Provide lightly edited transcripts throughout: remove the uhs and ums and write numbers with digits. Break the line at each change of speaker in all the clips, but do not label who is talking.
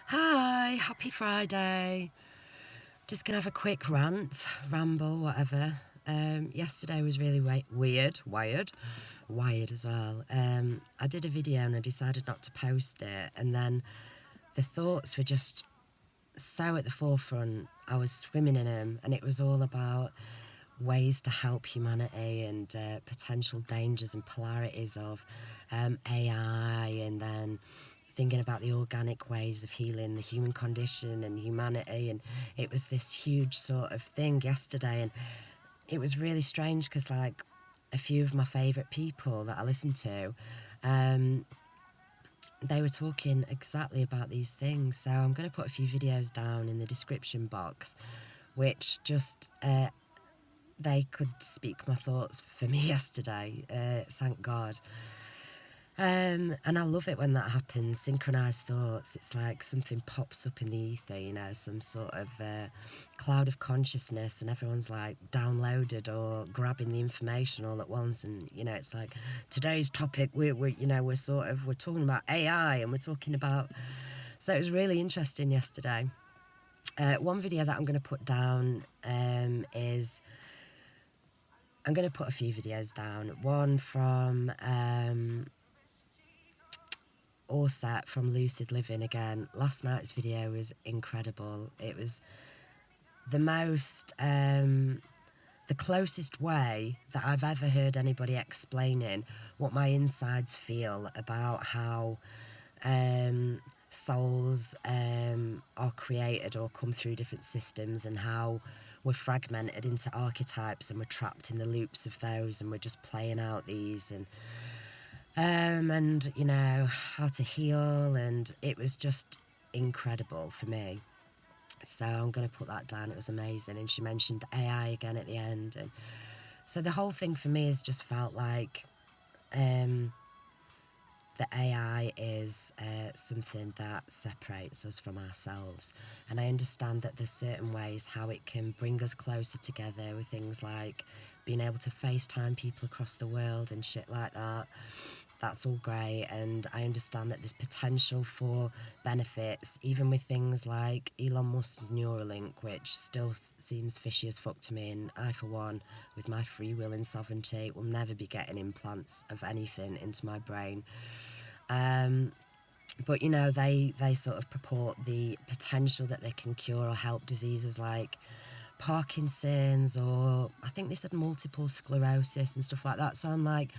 Hi, happy Friday. Just gonna have a quick rant, ramble, whatever. Yesterday was really wired as well. I did a video and I decided not to post it, and then the thoughts were just so at the forefront. I was swimming in them, and it was all about ways to help humanity and potential dangers and polarities of AI, and then thinking about the organic ways of healing the human condition and humanity. And it was this huge sort of thing yesterday, and it was really strange because, like, a few of my favourite people that I listen to, they were talking exactly about these things. So I'm going to put a few videos down in the description box, which just they could speak my thoughts for me yesterday. Thank God. And I love it when that happens, synchronized thoughts. It's like something pops up in the ether, some sort of cloud of consciousness, and everyone's like downloaded or grabbing the information all at once. And it's like today's topic. We're talking about AI, and we're talking about. So it was really interesting yesterday. One video that I'm going to put down is. I'm going to put a few videos down. One from. Set from Lucid Living again. Last night's video was incredible. It was the closest way that I've ever heard anybody explaining what my insides feel about how souls are created or come through different systems, and how we're fragmented into archetypes and we're trapped in the loops of those, and we're just playing out these, and how to heal. And it was just incredible for me. So I'm going to put that down. It was amazing. And she mentioned AI again at the end. And so the whole thing for me has just felt like the AI is something that separates us from ourselves. And I understand that there's certain ways how it can bring us closer together, with things like being able to FaceTime people across the world and shit like that. That's all great, and I understand that there's potential for benefits, even with things like Elon Musk's Neuralink, which still seems fishy as fuck to me. And I, for one, with my free will and sovereignty, will never be getting implants of anything into my brain. But they sort of purport the potential that they can cure or help diseases like Parkinson's, or I think they said multiple sclerosis and stuff like that. So I'm like,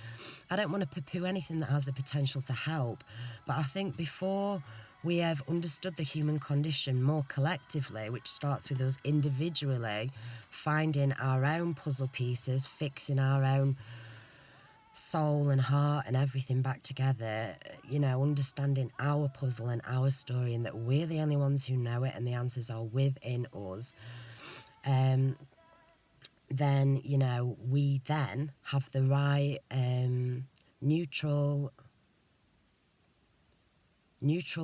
I don't want to poo-poo anything that has the potential to help, but I think before we have understood the human condition more collectively, which starts with us individually finding our own puzzle pieces, fixing our own soul and heart and everything back together, understanding our puzzle and our story, and that we're the only ones who know it and the answers are within us, then, we then have the right neutral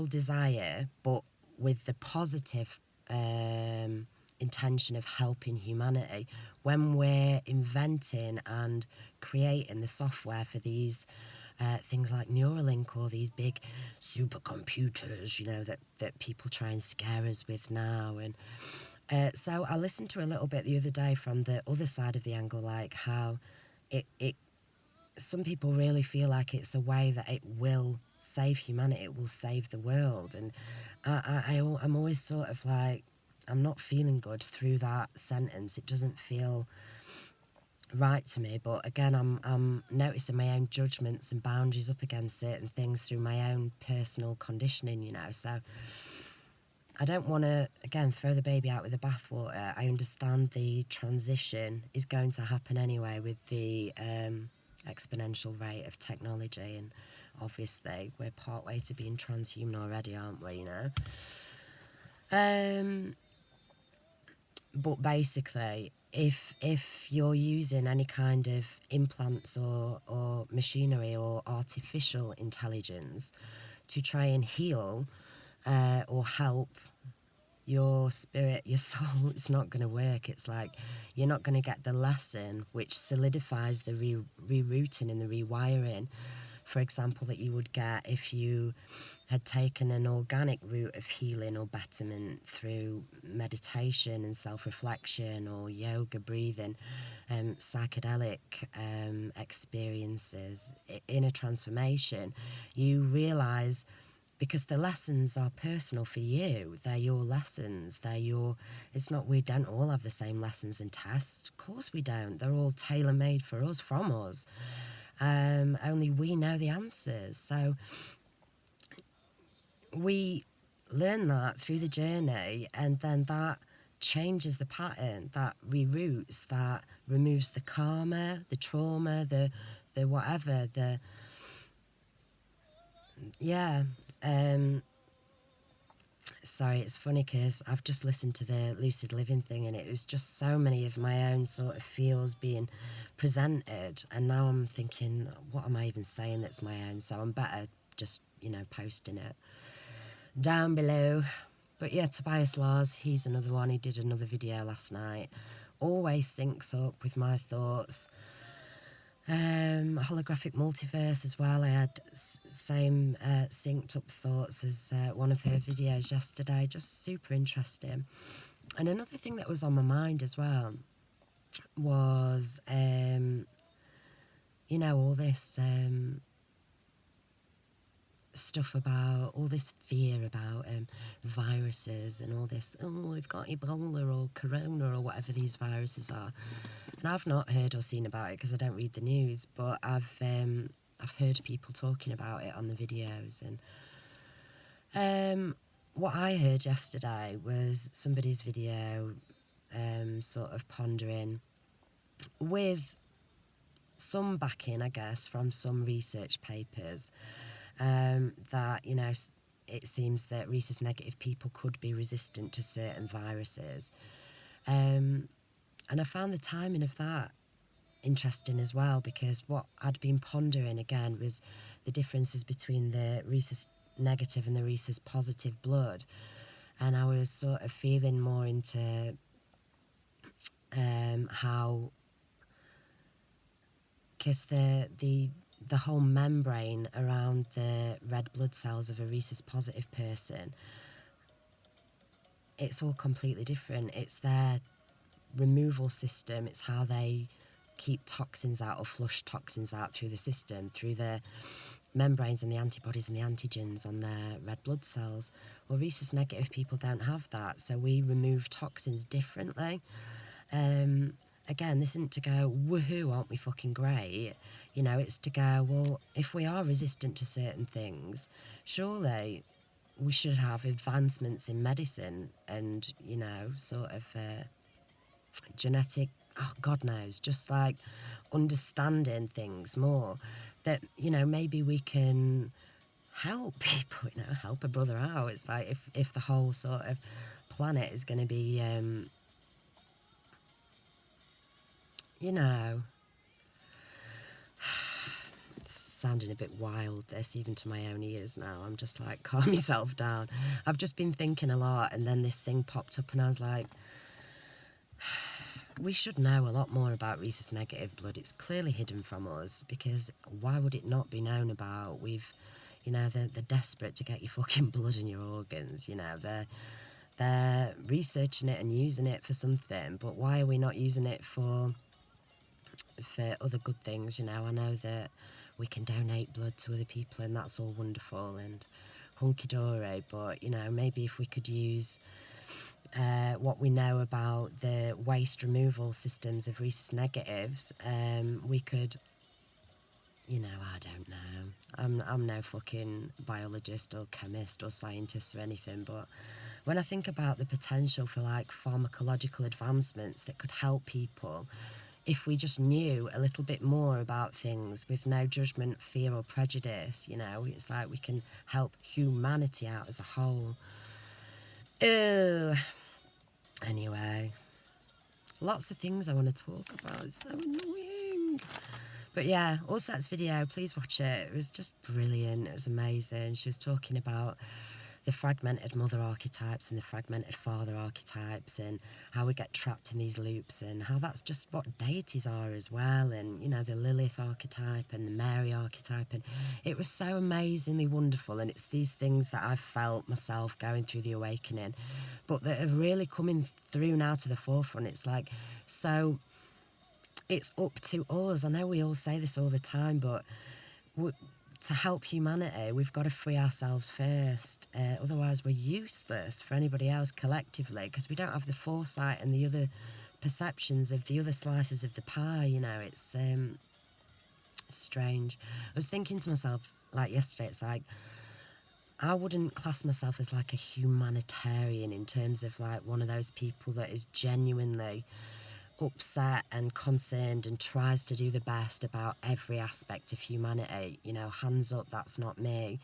desire, but with the positive intention of helping humanity. When we're inventing and creating the software for these things like Neuralink, or these big supercomputers, that people try and scare us with now. And so I listened to a little bit the other day from the other side of the angle, like how it some people really feel like it's a way that it will save humanity, it will save the world. And I'm always sort of like, I'm not feeling good through that sentence. It doesn't feel right to me. But again, I'm noticing my own judgments and boundaries up against certain things through my own personal conditioning, so I don't want to, again, throw the baby out with the bathwater. I understand the transition is going to happen anyway with the exponential rate of technology, and obviously we're partway to being transhuman already, aren't we, But basically, if you're using any kind of implants or machinery or artificial intelligence to try and heal or help your spirit, your soul, it's not going to work. It's like you're not going to get the lesson which solidifies the rerouting and the rewiring for example, that you would get if you had taken an organic route of healing or betterment through meditation and self-reflection or yoga, breathing, psychedelic experiences, inner transformation, you realise, because the lessons are personal for you, they're your lessons, it's not, we don't all have the same lessons and tests, of course we don't, they're all tailor-made for us, from us, only we know the answers. So we learn that through the journey, and then that changes the pattern, that reroutes, that removes the karma, the trauma, the whatever, sorry, it's funny because I've just listened to the lucid living thing, and it was just so many of my own sort of feels being presented, and now I'm thinking, what am I even saying that's my own? So I'm better just, posting it down below. But yeah, Tobias Lars, he's another one. He did another video last night. Always syncs up with my thoughts. Holographic multiverse as well. I had same synced up thoughts as one of her videos yesterday. Just super interesting. And another thing that was on my mind as well was, all this stuff about, all this fear about viruses and all this, we've got Ebola or Corona or whatever these viruses are. And I've not heard or seen about it because I don't read the news, but I've heard people talking about it on the videos. And what I heard yesterday was somebody's video sort of pondering, with some backing, I guess, from some research papers, that, it seems that rhesus negative people could be resistant to certain viruses. And I found the timing of that interesting as well, because what I'd been pondering again was the differences between the rhesus negative and the rhesus positive blood. And I was sort of feeling more into how, because the whole membrane around the red blood cells of a rhesus positive person, it's all completely different. It's their removal system, it's how they keep toxins out or flush toxins out through the system, through the membranes and the antibodies and the antigens on their red blood cells. Well, rhesus negative people don't have that, so we remove toxins differently. Again, this isn't to go, woohoo, aren't we fucking great? It's to go, well, if we are resistant to certain things, surely we should have advancements in medicine and, sort of genetic, oh, God knows, just like understanding things more, that, maybe we can help people, help a brother out. It's like if the whole sort of planet is going to be, it's sounding a bit wild, this, even to my own ears now. I'm just like, calm yourself down. I've just been thinking a lot, and then this thing popped up, and I was like, we should know a lot more about rhesus negative blood. It's clearly hidden from us, because why would it not be known about? They're desperate to get your fucking blood in your organs, they're researching it and using it for something, but why are we not using it for other good things? I know that we can donate blood to other people, and that's all wonderful and hunky-dory, but, maybe if we could use what we know about the waste removal systems of rhesus negatives, we could, I don't know. I'm no fucking biologist or chemist or scientist or anything, but when I think about the potential for, like, pharmacological advancements that could help people, if we just knew a little bit more about things with no judgment, fear or prejudice, it's like we can help humanity out as a whole. Anyway, lots of things I want to talk about. It's so annoying. But yeah, Allset's video, please watch it. It was just brilliant. It was amazing. She was talking about the fragmented mother archetypes and the fragmented father archetypes, and how we get trapped in these loops, and how that's just what deities are as well, and, you know, the Lilith archetype and the Mary archetype. And it was so amazingly wonderful, and it's these things that I've felt myself going through the awakening, but that are really coming through now to the forefront. It's like, so it's up to us. I know we all say this all the time, but to help humanity, we've got to free ourselves first. Otherwise, we're useless for anybody else collectively, because we don't have the foresight and the other perceptions of the other slices of the pie. You know, it's strange. I was thinking to myself, like yesterday, it's like, I wouldn't class myself as like a humanitarian in terms of like one of those people that is genuinely upset and concerned and tries to do the best about every aspect of humanity. You know, hands up, that's not me.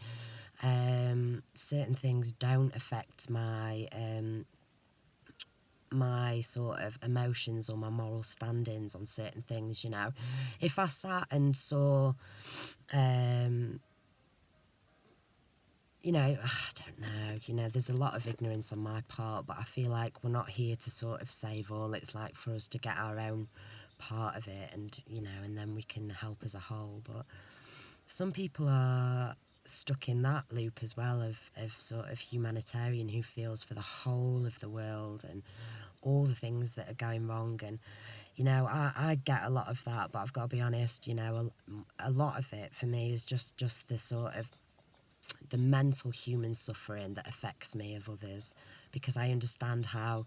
Certain things don't affect my my sort of emotions or my moral standings on certain things. You know, if I sat and saw you know, I don't know, you know, there's a lot of ignorance on my part, but I feel like we're not here to sort of save all. It's like for us to get our own part of it, and, you know, and then we can help as a whole. But some people are stuck in that loop as well of sort of humanitarian who feels for the whole of the world and all the things that are going wrong. And, you know, I get a lot of that, but I've got to be honest, you know, a lot of it for me is just the sort of the mental human suffering that affects me of others, because I understand how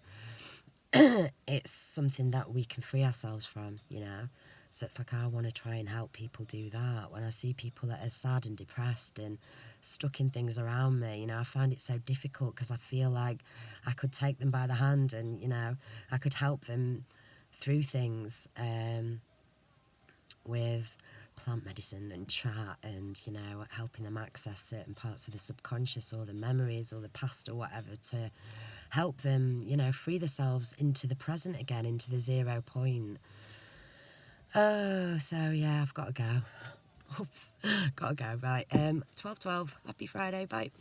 it's something that we can free ourselves from, you know. So it's like I want to try and help people do that. When I see people that are sad and depressed and stuck in things around me, you know, I find it so difficult, because I feel like I could take them by the hand and, you know, I could help them through things with plant medicine and chat, and, you know, helping them access certain parts of the subconscious or the memories or the past or whatever, to help them, you know, free themselves into the present again, into the 0 point. Oh, so yeah, I've got to go. Oops, gotta go. Right, 12:12. Happy Friday, bye.